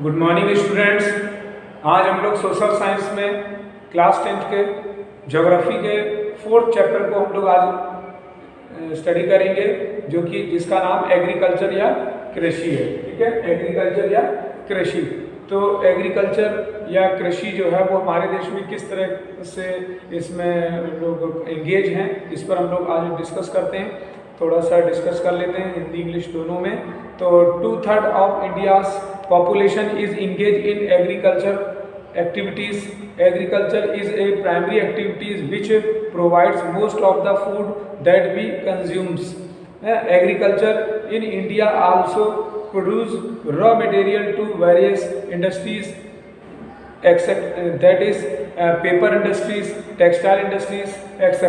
Good morning students. आज हम लोग सोशल साइंस में क्लास 10th के ज्योग्राफी के 4th चैप्टर को हम लोग आज स्टडी करेंगे, जो कि जिसका नाम एग्रीकल्चर या कृषि है। ठीक है, एग्रीकल्चर या कृषि। तो एग्रीकल्चर या कृषि जो है वो हमारे देश में किस तरह से इसमें लोग एंगेज हैं, इस पर हम लोग आज डिस्कस करते हैं। थोड़ा सा डिस्कस कर लेते हैं हिंदी इंग्लिश दोनों में। तो 2/3 of India's population is engage in agriculture activities. Agriculture is a primary activities which provides most of the food that we consumes. Agriculture in India also produce raw material to various industries, except that is paper industries, textile industries, etc.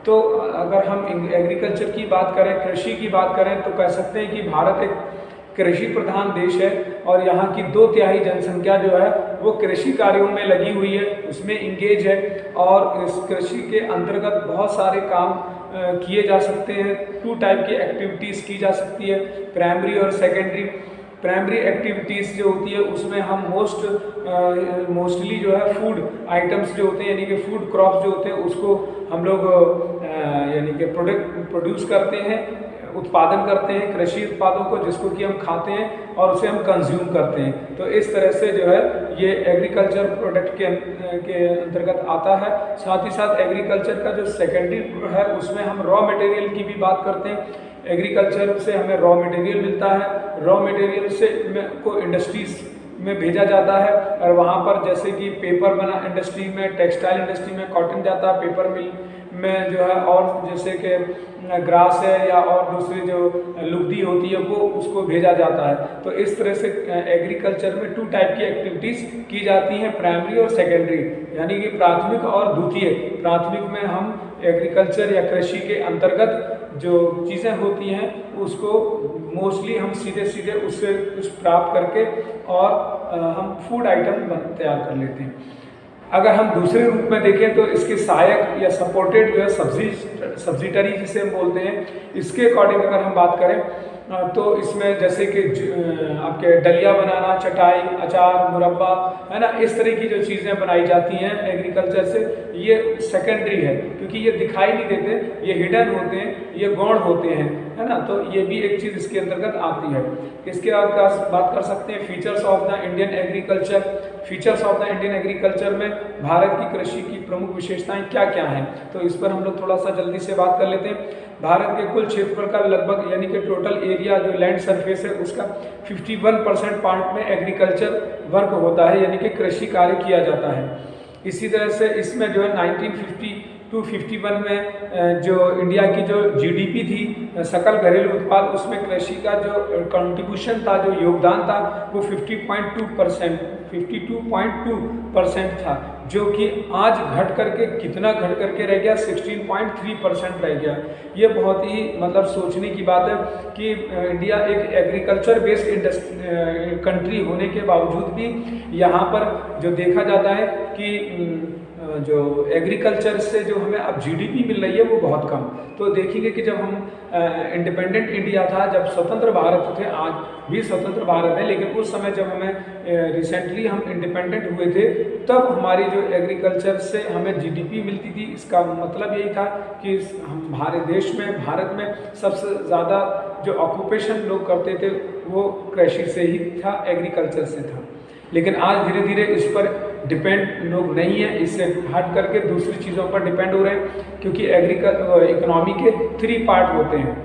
तो अगर हम agriculture की बात करें, कृषि की बात करें, तो कह सकते हैं कि भारत एक कृषि प्रधान देश है और यहाँ की 2/3 जनसंख्या जो है वो कृषि कार्यों में लगी हुई है, उसमें इंगेज है। और इस कृषि के अंतर्गत बहुत सारे काम किए जा सकते हैं। 2 टाइप की एक्टिविटीज़ की जा सकती है, प्राइमरी और सेकेंडरी। प्राइमरी एक्टिविटीज़ जो होती है उसमें हम मोस्टली जो है फूड आइटम्स जो होते हैं, यानी कि फूड क्रॉप्स जो होते हैं, उसको हम लोग यानी कि प्रोड्यूस करते हैं, उत्पादन करते हैं कृषि उत्पादों को, जिसको कि हम खाते हैं और उसे हम कंज्यूम करते हैं। तो इस तरह से जो है ये एग्रीकल्चर प्रोडक्ट के अंतर्गत आता है। साथ ही साथ एग्रीकल्चर का जो सेकेंडरी है उसमें हम रॉ मटेरियल की भी बात करते हैं। एग्रीकल्चर से हमें रॉ मटेरियल मिलता है, रॉ मटेरियल से को इंडस्ट्रीज में भेजा जाता है और वहाँ पर जैसे कि पेपर बना इंडस्ट्री में, टेक्सटाइल इंडस्ट्री में कॉटन जाता है, पेपर मिल में जो है और जैसे कि ग्रास है या और दूसरी जो लुगदी होती है वो उसको भेजा जाता है। तो इस तरह से एग्रीकल्चर में 2 टाइप की एक्टिविटीज़ की जाती हैं, प्राइमरी और सेकेंडरी, यानी कि प्राथमिक और द्वितीय। प्राथमिक में हम एग्रीकल्चर या कृषि के अंतर्गत जो चीज़ें होती हैं उसको मोस्टली हम सीधे उससे कुछ प्राप्त करके और हम फूड आइटम तैयार कर लेते हैं। अगर हम दूसरे रूप में देखें तो इसके सहायक या सपोर्टेड जो है सब्सिडरी जिसे हम बोलते हैं, इसके अकॉर्डिंग अगर हम बात करें तो इसमें जैसे कि आपके डलिया बनाना, चटाई, अचार, मुरब्बा, है ना, इस तरह की जो चीज़ें बनाई जाती हैं एग्रीकल्चर से, ये सेकेंडरी है क्योंकि ये दिखाई नहीं देते, ये हिडन होते हैं, ये गौण होते हैं, है ना। तो ये भी एक चीज़ इसके अंतर्गत आती है। इसके बात कर सकते हैं features of the Indian agriculture. Features of the Indian agriculture में भारत की कृषि की प्रमुख विशेषताएं क्या क्या हैं, तो इस पर हम लोग थोड़ा सा जल्दी से बात कर लेते हैं। भारत के कुल क्षेत्रफल का लगभग यानी कि टोटल एरिया जो लैंड सरफेस है उसका 51% पार्ट में एग्रीकल्चर वर्क होता है, यानी कि कृषि कार्य किया जाता है। इसी तरह से इसमें जो है 1950-51 में जो इंडिया की जो GDP थी, सकल घरेलू उत्पाद, उसमें कृषि का जो कंट्रीब्यूशन था, जो योगदान था, वो 52.2% था, जो कि आज घट करके कितना घट करके रह गया, 16.3% रह गया। ये बहुत ही मतलब सोचने की बात है कि इंडिया एक एग्रीकल्चर बेस्ड कंट्री होने के बावजूद भी यहाँ पर जो देखा जाता है कि जो एग्रीकल्चर से जो हमें अब GDP मिल रही है वो बहुत कम। तो देखेंगे कि जब हम इंडिपेंडेंट इंडिया था, जब स्वतंत्र भारत थे, आज भी स्वतंत्र भारत है, लेकिन उस समय जब हमें रिसेंटली हम इंडिपेंडेंट हुए थे तब हमारी जो एग्रीकल्चर से हमें GDP मिलती थी। इसका मतलब यही था कि हम हमारे देश में, भारत में सबसे ज़्यादा जो ऑक्यूपेशन लोग करते थे वो कृषि से ही था, एग्रीकल्चर से था। लेकिन आज धीरे धीरे इस पर डिपेंड लोग नहीं है, इससे हट करके दूसरी चीज़ों पर डिपेंड हो रहे हैं, क्योंकि इकोनॉमी के 3 पार्ट होते हैं,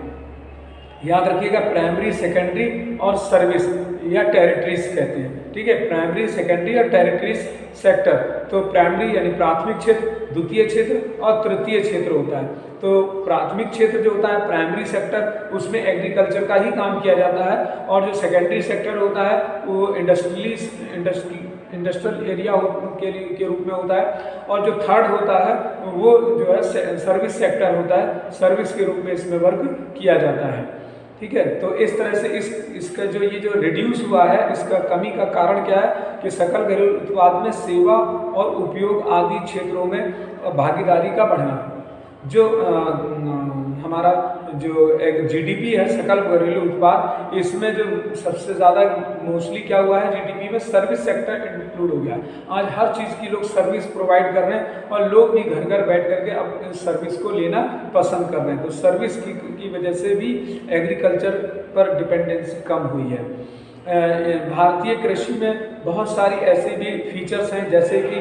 याद रखिएगा, प्राइमरी, सेकेंडरी और सर्विस या टेरिटरीज कहते हैं। ठीक है, प्राइमरी, सेकेंडरी और टेरिटरीज सेक्टर। तो प्राइमरी यानी प्राथमिक क्षेत्र, द्वितीय क्षेत्र और तृतीय क्षेत्र होता है। तो प्राथमिक क्षेत्र जो होता है, प्राइमरी सेक्टर, उसमें एग्रीकल्चर का ही काम किया जाता है, और जो सेकेंडरी सेक्टर होता है वो इंडस्ट्रियल एरिया के रूप में होता है, और जो थर्ड होता है वो जो है सर्विस सेक्टर होता है, सर्विस के रूप में इसमें वर्क किया जाता है। ठीक है, तो इस तरह से इसका जो ये जो रिड्यूस हुआ है, इसका कमी का कारण क्या है कि सकल घरेलू उत्पाद में सेवा और उपयोग आदि क्षेत्रों में भागीदारी का बढ़ना। जो हमारा जो एक जीडीपी है, सकल घरेलू उत्पाद, इसमें जो सबसे ज़्यादा मोस्टली क्या हुआ है, जीडीपी में सर्विस सेक्टर इंक्लूड हो गया। आज हर चीज़ की लोग सर्विस प्रोवाइड कर रहे हैं और लोग भी घर घर बैठ करके अब इस सर्विस को लेना पसंद कर रहे हैं। तो सर्विस की वजह से भी एग्रीकल्चर पर डिपेंडेंसी कम हुई है। भारतीय कृषि में बहुत सारी ऐसे भी फीचर्स हैं, जैसे कि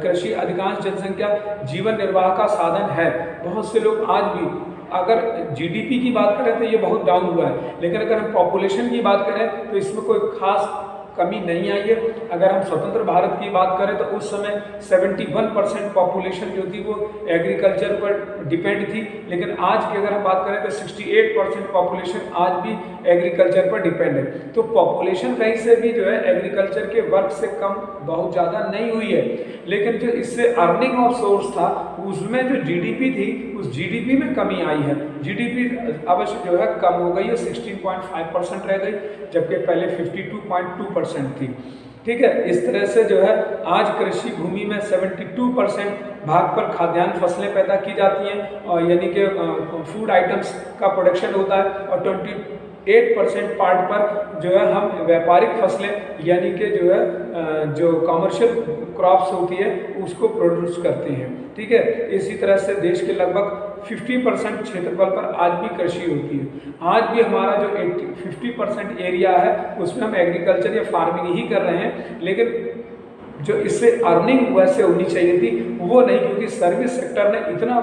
कृषि अधिकांश जनसंख्या जीवन निर्वाह का साधन है। बहुत से लोग आज भी, अगर जीडीपी की बात करें तो ये बहुत डाउन हुआ है, लेकिन अगर हम पॉपुलेशन की बात करें तो इसमें कोई खास कमी नहीं आई है। अगर हम स्वतंत्र भारत की बात करें तो उस समय 71% पॉपुलेशन जो थी वो एग्रीकल्चर पर डिपेंड थी, लेकिन आज की अगर हम बात करें तो 68% पॉपुलेशन आज भी एग्रीकल्चर पर डिपेंड है। तो पॉपुलेशन कहीं से भी जो है एग्रीकल्चर के वर्क से कम बहुत ज़्यादा नहीं हुई है, लेकिन जो इससे अर्निंग ऑफ सोर्स था उसमें जो जीडीपी थी उस जीडीपी में कमी आई है। जीडीपी अवश्य जो है कम हो गई है, 16.5% रह गई, जबकि पहले 52.2% थी। ठीक है, इस तरह से जो है आज कृषि भूमि में 72% भाग पर खाद्यान्न फसलें पैदा की जाती हैं, और यानी कि फूड आइटम्स का प्रोडक्शन होता है, और 28% पार्ट पर जो है हम व्यापारिक फसलें यानी कि जो है जो कमर्शियल क्रॉप्स होती है उसको प्रोड्यूस करते हैं। ठीक है, इसी तरह से देश के लगभग 50% क्षेत्रफल पर आज भी कृषि होती है। आज भी हमारा जो 50% एरिया है उसमें हम एग्रीकल्चर या फार्मिंग ही कर रहे हैं, लेकिन जो इससे अर्निंग वैसे होनी चाहिए थी वो नहीं, क्योंकि सर्विस सेक्टर ने इतना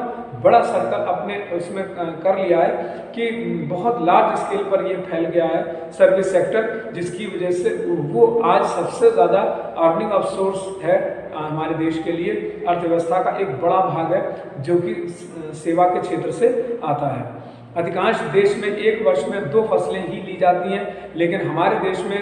बड़ा सर्कल अपने उसमें कर लिया है कि बहुत लार्ज स्केल पर ये फैल गया है सर्विस सेक्टर, जिसकी वजह से वो आज सबसे ज़्यादा अर्निंग ऑफ सोर्स है हमारे देश के लिए। अर्थव्यवस्था का एक बड़ा भाग है जो कि सेवा के क्षेत्र से आता है। अधिकांश देश में एक वर्ष में 2 फसलें ही ली जाती हैं, लेकिन हमारे देश में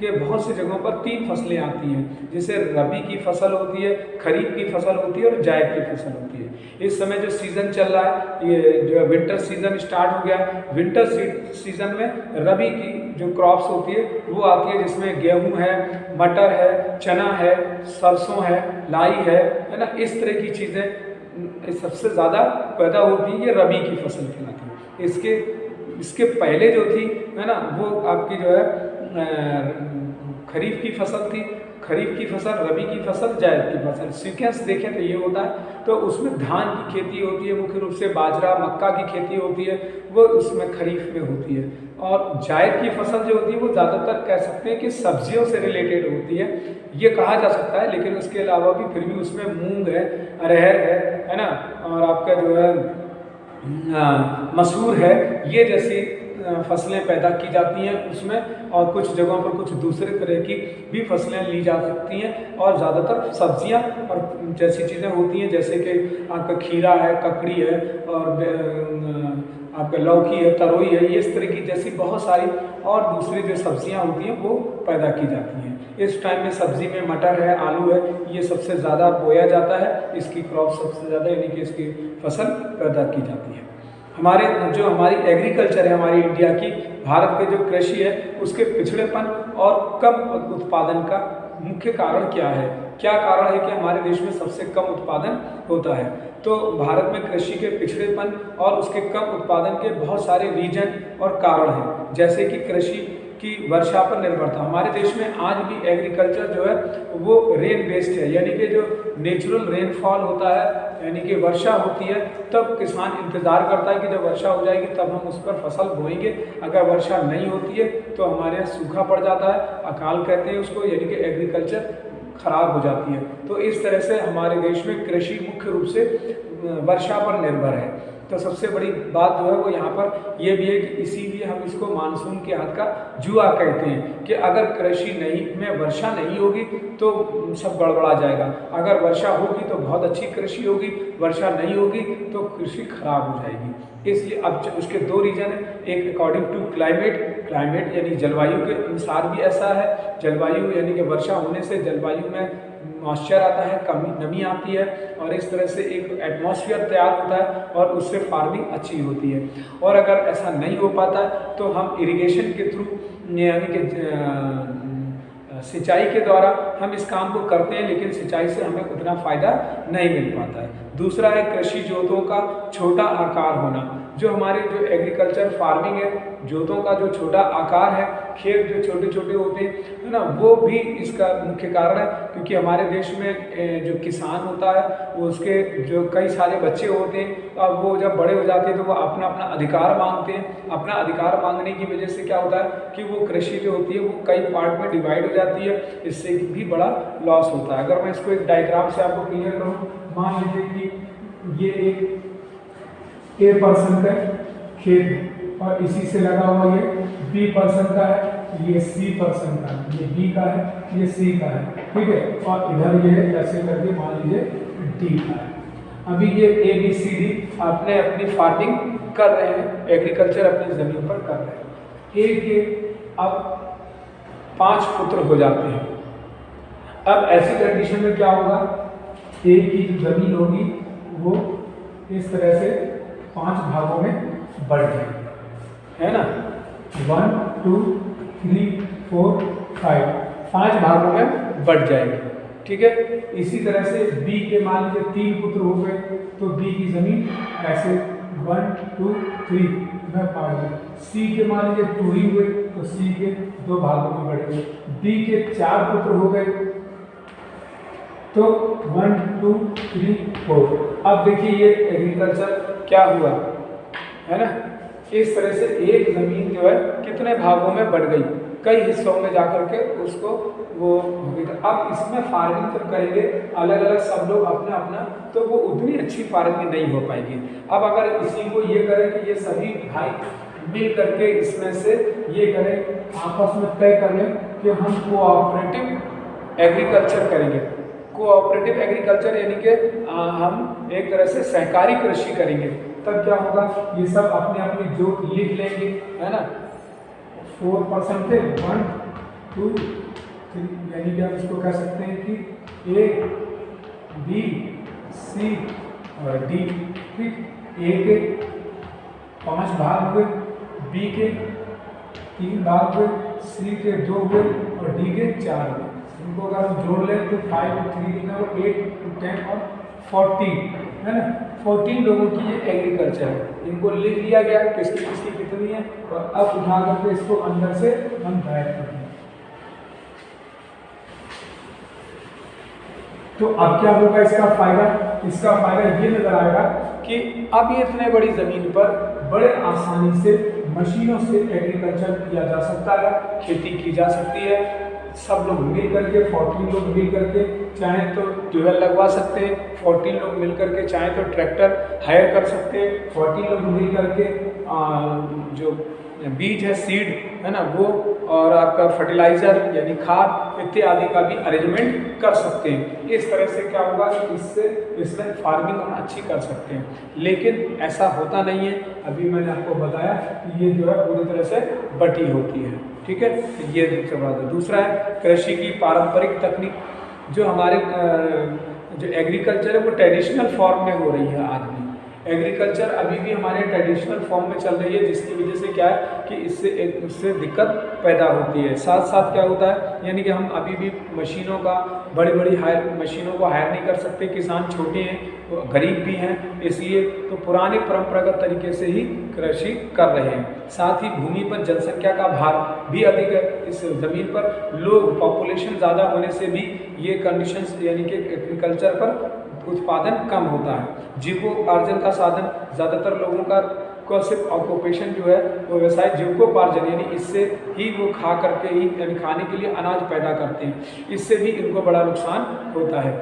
के बहुत सी जगहों पर 3 फसलें आती हैं, जिसे रबी की फसल होती है, खरीफ की फसल होती है और जायद की फसल होती है। इस समय जो सीज़न चल रहा है, ये जो विंटर सीज़न स्टार्ट हो गया। विंटर सीज़न में रबी की जो क्रॉप्स होती है वो आती है, जिसमें गेहूँ है, मटर है, चना है, सरसों है, लाई है ना, इस तरह की चीज़ें सबसे ज़्यादा पैदा होती है। ये रबी की फसल कहलाती है। इसके पहले जो थी है ना, वो आपकी जो है खरीफ की फसल थी, खरीफ की फसल, रबी की फसल, जायद की फसल। सीक्वेंस देखें तो ये होता है। तो उसमें धान की खेती होती है, मुख्य रूप से बाजरा मक्का की खेती होती है, वो उसमें खरीफ में होती है। और जायद की फसल जो होती है वो ज़्यादातर कह सकते हैं कि सब्जियों से रिलेटेड होती है, ये कहा जा सकता है, लेकिन उसके अलावा भी फिर भी उसमें मूंग है, अरहर है ना, और आपका जो है मसूर है, ये जैसी फसलें पैदा की जाती हैं उसमें। और कुछ जगहों पर कुछ दूसरे तरह की भी फसलें ली जा सकती हैं, और ज़्यादातर सब्जियां और जैसी चीज़ें होती हैं, जैसे कि आपका खीरा है, ककड़ी है, और आपका लौकी है, तरोई है, ये इस तरह की जैसी बहुत सारी और दूसरी जो सब्जियां होती हैं वो पैदा की जाती हैं। इस टाइम में सब्जी में मटर है, आलू है, ये सबसे ज़्यादा बोया जाता है, इसकी क्रॉप सबसे ज़्यादा यानी कि इसकी फसल पैदा की जाती है। हमारी एग्रीकल्चर है हमारी इंडिया की, भारत के जो कृषि है उसके पिछड़ेपन और कम उत्पादन का मुख्य कारण क्या है? क्या कारण है कि हमारे देश में सबसे कम उत्पादन होता है? तो भारत में कृषि के पिछड़ेपन और उसके कम उत्पादन के बहुत सारे रीजन और कारण हैं, जैसे कि कृषि की वर्षा पर निर्भरता। हमारे देश में आज भी एग्रीकल्चर जो है वो रेन बेस्ड है, यानी कि जो नेचुरल रेनफॉल होता है, यानी कि वर्षा होती है तब किसान इंतज़ार करता है कि जब वर्षा हो जाएगी तब हम उस पर फसल बोएंगे। अगर वर्षा नहीं होती है तो हमारे यहाँ सूखा पड़ जाता है, अकाल कहते हैं उसको, यानी कि एग्रीकल्चर खराब हो जाती है। तो इस तरह से हमारे देश में कृषि मुख्य रूप से वर्षा पर निर्भर है। तो सबसे बड़ी बात जो है वो यहाँ पर ये भी है कि इसीलिए हम इसको मानसून के हाथ का जुआ कहते हैं कि अगर कृषि में वर्षा नहीं होगी तो सब गड़बड़ा जाएगा, अगर वर्षा होगी तो बहुत अच्छी कृषि होगी, वर्षा नहीं होगी तो कृषि खराब हो जाएगी। इसलिए अब उसके 2 रीजन है, एक अकॉर्डिंग टू क्लाइमेट यानी जलवायु के अनुसार भी ऐसा है, जलवायु यानी कि वर्षा होने से जलवायु में मॉइस्चर आता है, नमी आती है, और इस तरह से एक एटमॉस्फेयर तैयार होता है और उससे फार्मिंग अच्छी होती है। और अगर ऐसा नहीं हो पाता तो हम इरिगेशन के थ्रू यानी कि सिंचाई के द्वारा हम इस काम को करते हैं, लेकिन सिंचाई से हमें उतना फ़ायदा नहीं मिल पाता है। दूसरा है कृषि जोतों का छोटा आकार होना। जो हमारे जो एग्रीकल्चर फार्मिंग है, जोतों का जो छोटा आकार है, खेत जो छोटे छोटे होते हैं, है ना, वो भी इसका मुख्य कारण है। क्योंकि हमारे देश में जो किसान होता है वो उसके जो कई सारे बच्चे होते हैं, अब वो जब बड़े हो जाते हैं तो वो अपना अपना अधिकार मांगते हैं। अपना अधिकार मांगने की वजह से क्या होता है कि वो कृषि जो होती है वो कई पार्ट में डिवाइड हो जाती है, इससे भी बड़ा लॉस होता है। अगर मैं इसको एक डायग्राम से आपको क्लियर करूँ, मान लीजिए कि ये एक A% का खेत है और इसी से लगा हुआ ये B% का है, ये C% का है, ये B का है, ये C का है, ठीक है, और इधर ये ऐसे करके मान लीजिए D का है। अभी ये ABCD अपने अपनी फार्मिंग कर रहे हैं, एग्रीकल्चर अपनी जमीन पर कर रहे हैं। एक के अब 5 पुत्र हो जाते हैं। अब ऐसी कंडीशन में क्या होगा, एक की जो जमीन होगी वो इस तरह से 5 भागों में बढ़ जाएगी, है ना, 1 2 3 4 5, 5 भागों में बढ़ जाएगी, ठीक है। इसी तरह से B के मान लीजिए 3 पुत्र हो गए, तो B की जमीन ऐसे 1 2 3 में बांट गई। C के मान लीजिए 2 ही हुए, तो C के 2 भागों में बढ़ गए। D के 4 पुत्र हो गए, तो 1 2 3 4। अब देखिए ये एग्रीकल्चर क्या हुआ, है ना, इस तरह से एक जमीन जो है कितने भागों में बढ़ गई, कई हिस्सों में जाकर के उसको वो हो गई। अब इसमें फार्मिंग जब करेंगे अलग अलग सब लोग अपना अपना, तो वो उतनी अच्छी फार्मिंग नहीं हो पाएगी। अब अगर इसी को ये करें कि ये सभी भाई मिल करके इसमें से ये करें, आपस में तय कर लें कि हम कोऑपरेटिव एग्रीकल्चर करेंगे। कोऑपरेटिव एग्रीकल्चर यानी कि हम एक तरह से सहकारी कृषि करेंगे, तब क्या होगा, ये सब अपने अपनी जोत लिख लेंगे, है ना। 4% थे, 1 2 3, यानी कि आप इसको कह सकते हैं कि A B C और D, ठीक। A के 5 भाग हुए, B के 3 भाग हुए, C के 2 हुए और D के 4 हुए। इनको अगर हम जोड़ लें तो 5 और 3 कितना हुआ, 8 10 और 14, है ना। 14 लोगों की ये एग्रीकल्चर है, इनको लिख लिया गया किसकी किसकी कितनी है, और अब उठा करके इसको अंदर से हम बैठ करते हैं। तो अब क्या होगा इसका फायदा, इसका फायदा ये नजर आएगा कि अब ये इतने बड़ी जमीन पर बड़े आसानी से मशीनों से एग्रीकल्चर किया जा सकता है, खेती की जा सकती है। सब लोग मिल करके 14 लोग मिल करके चाहे तो ट्यूबवेल लगवा सकते हैं, 14 लोग मिल करके चाहे तो ट्रैक्टर हायर कर सकते हैं, 14 लोग मिल करके जो बीज है, सीड है ना, वो और आपका फर्टिलाइज़र यानी खाद इत्यादि का भी अरेंजमेंट कर सकते हैं। इस तरह से क्या होगा कि इसमें फार्मिंग हम अच्छी कर सकते हैं, लेकिन ऐसा होता नहीं है। अभी मैंने आपको बताया कि ये जो है पूरी तरह से बटी होती है, ठीक है। ये दूसरा बात है। दूसरा है कृषि की पारंपरिक तकनीक। जो हमारे जो एग्रीकल्चर है वो ट्रेडिशनल फॉर्म में हो रही है आज भी। एग्रीकल्चर अभी भी हमारे ट्रेडिशनल फॉर्म में चल रही है, जिसकी वजह से क्या है कि इससे दिक्कत पैदा होती है। साथ साथ क्या होता है, यानी कि हम अभी भी मशीनों का बड़ी मशीनों को हायर नहीं कर सकते। किसान छोटे हैं, तो गरीब भी हैं, इसलिए तो पुराने परंपरागत तरीके से ही कृषि कर रहे हैं। साथ ही भूमि पर जनसंख्या का भार भी अधिक है। इस ज़मीन पर लोग पॉपुलेशन ज़्यादा होने से भी ये कंडीशंस यानी कि एग्रीकल्चर पर उत्पादन कम होता है। जीविकोपार्जन का साधन ज़्यादातर लोगों का सिर्फ ऑक्यूपेशन जो है वो व्यवसाय जीविकोपार्जन, यानी इससे ही वो खा करके ही यानी खाने के लिए अनाज पैदा करते हैं, इससे भी इनको बड़ा नुकसान होता है।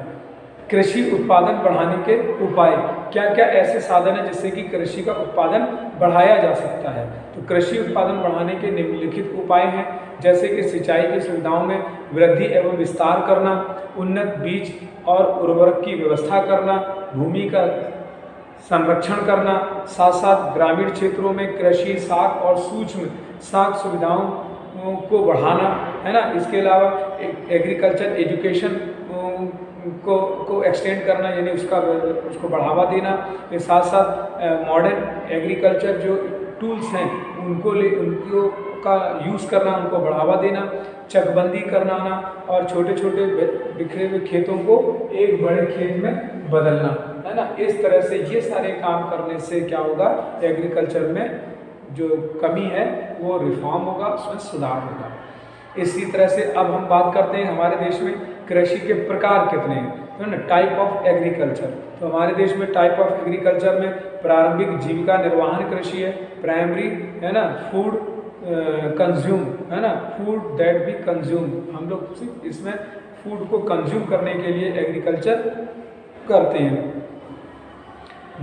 कृषि उत्पादन बढ़ाने के उपाय क्या क्या ऐसे साधन हैं जिससे कि कृषि का उत्पादन बढ़ाया जा सकता है। तो कृषि उत्पादन बढ़ाने के निम्नलिखित उपाय हैं, जैसे कि सिंचाई की सुविधाओं में वृद्धि एवं विस्तार करना, उन्नत बीज और उर्वरक की व्यवस्था करना, भूमि का संरक्षण करना, साथ साथ ग्रामीण क्षेत्रों में कृषि साख और सूक्ष्म साख सुविधाओं को बढ़ाना, है ना। इसके अलावा एग्रीकल्चर एजुकेशन को एक्सटेंड करना, यानी उसको बढ़ावा देना। के साथ साथ मॉडर्न एग्रीकल्चर जो टूल्स हैं उनको का यूज़ करना, उनको बढ़ावा देना, चकबंदी करना और छोटे छोटे बिखरे हुए खेतों को एक बड़े खेत में बदलना, है ना। इस तरह से ये सारे काम करने से क्या होगा, एग्रीकल्चर में जो कमी है वो रिफॉर्म होगा, उसमें सुधार होगा। इसी तरह से अब हम बात करते हैं हमारे देश में कृषि के प्रकार कितने हैं, है ना, टाइप ऑफ एग्रीकल्चर। तो हमारे देश में टाइप ऑफ एग्रीकल्चर में प्रारंभिक जीविका निर्वाहन कृषि है, प्राइमरी, है ना, फूड कंज्यूम, है ना, फूड दैट भी कंज्यूम, हम लोग सिर्फ इसमें फूड को कंज्यूम करने के लिए एग्रीकल्चर करते हैं।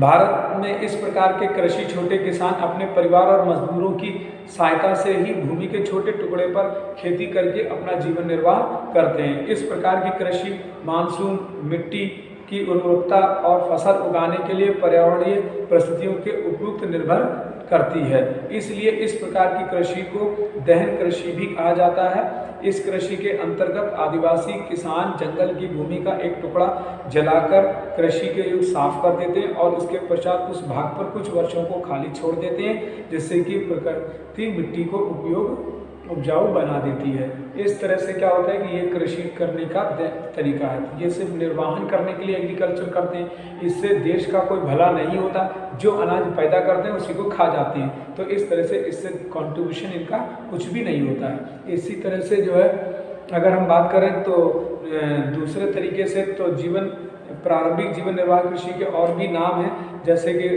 भारत में इस प्रकार के कृषि छोटे किसान अपने परिवार और मजदूरों की सहायता से ही भूमि के छोटे टुकड़े पर खेती करके अपना जीवन निर्वाह करते हैं। इस प्रकार की कृषि मानसून, मिट्टी की उर्वरकता और फसल उगाने के लिए पर्यावरणीय परिस्थितियों के उपयुक्त निर्भर करती है। इसलिए इस प्रकार की कृषि को दहन कृषि भी कहा जाता है। इस कृषि के अंतर्गत आदिवासी किसान जंगल की भूमि का एक टुकड़ा जलाकर कृषि के युग साफ कर देते हैं और उसके पश्चात उस भाग पर कुछ वर्षों को खाली छोड़ देते हैं, जिससे कि प्रकृति मिट्टी को उपजाऊ बना देती है। इस तरह से क्या होता है कि ये कृषि करने का तरीका है। ये सिर्फ निर्वाहन करने के लिए एग्रीकल्चर करते हैं, इससे देश का कोई भला नहीं होता, जो अनाज पैदा करते हैं उसी को खा जाते हैं। तो इस तरह से इससे कंट्रीब्यूशन इनका कुछ भी नहीं होता है। इसी तरह से जो है अगर हम बात करें तो दूसरे तरीके से तो प्रारंभिक जीवन निर्वाह कृषि के और भी नाम हैं, जैसे कि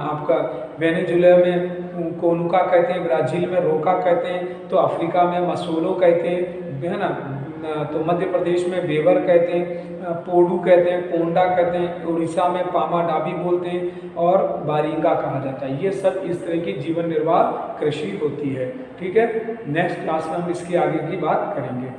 आपका वेनेजुएला में कोनुका कहते हैं, ब्राज़ील में रोका कहते हैं, तो अफ्रीका में मसोलो कहते हैं, है ना, तो मध्य प्रदेश में बेवर कहते हैं, पोडू कहते हैं, पोंडा कहते हैं, उड़ीसा में पामा डाबी बोलते हैं और बारिंगा कहा जाता है। ये सब इस तरह की जीवन निर्वाह कृषि होती है। ठीक है, नेक्स्ट क्लास में हम इसके आगे की बात करेंगे।